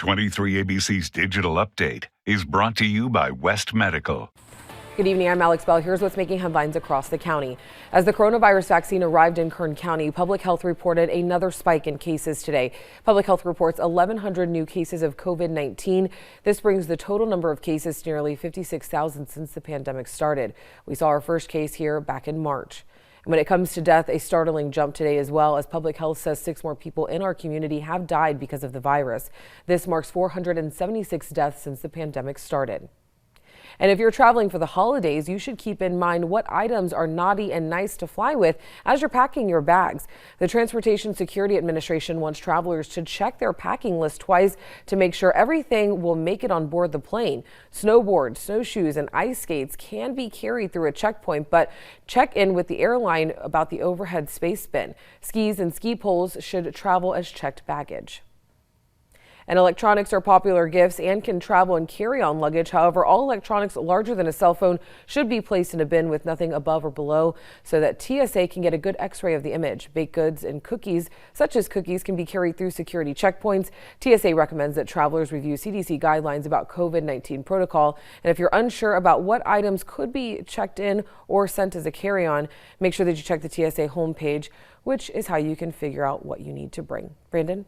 23 ABC's Digital Update is brought to you by West Medical. Good evening, I'm Alex Bell. Here's what's making headlines across the county. As the coronavirus vaccine arrived in Kern County, Public Health reported another spike in cases today. Public Health reports 1,100 new cases of COVID-19. This brings the total number of cases to nearly 56,000 since the pandemic started. We saw our first case here back in March. And when it comes to death, a startling jump today as well, as Public Health says 6 more people in our community have died because of the virus. This marks 476 deaths since the pandemic started. And if you're traveling for the holidays, you should keep in mind what items are naughty and nice to fly with as you're packing your bags. The Transportation Security Administration wants travelers to check their packing list twice to make sure everything will make it on board the plane. Snowboards, snowshoes, and ice skates can be carried through a checkpoint, but check in with the airline about the overhead space bin. Skis and ski poles should travel as checked baggage. And electronics are popular gifts and can travel in carry-on luggage. However, all electronics larger than a cell phone should be placed in a bin with nothing above or below so that TSA can get a good x-ray of the image. Baked goods and cookies, such as cookies, can be carried through security checkpoints. TSA recommends that travelers review CDC guidelines about COVID-19 protocol. And if you're unsure about what items could be checked in or sent as a carry-on, make sure that you check the TSA homepage, which is how you can figure out what you need to bring. Brandon?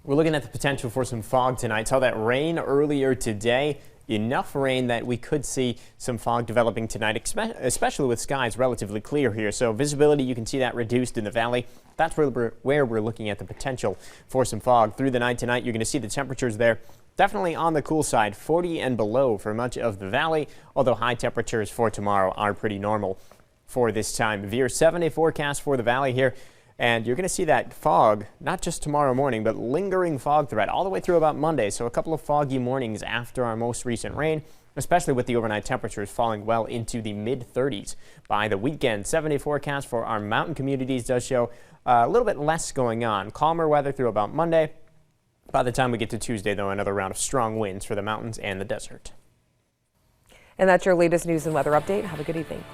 We're looking at the potential for some fog tonight. Saw that rain earlier today. Enough rain that we could see some fog developing tonight, especially with skies relatively clear here. So visibility, you can see that reduced in the valley. That's where we're looking at the potential for some fog through the night tonight. You're going to see the temperatures there definitely on the cool side, 40 and below for much of the valley, although high temperatures for tomorrow are pretty normal for this time of year. 7-day forecast for the valley here. And you're going to see that fog, not just tomorrow morning, but lingering fog threat all the way through about Monday. So a couple of foggy mornings after our most recent rain, especially with the overnight temperatures falling well into the mid-30s by the weekend. 7-day forecast for our mountain communities does show a little bit less going on. Calmer weather through about Monday. By the time we get to Tuesday, though, another round of strong winds for the mountains and the desert. And that's your latest news and weather update. Have a good evening.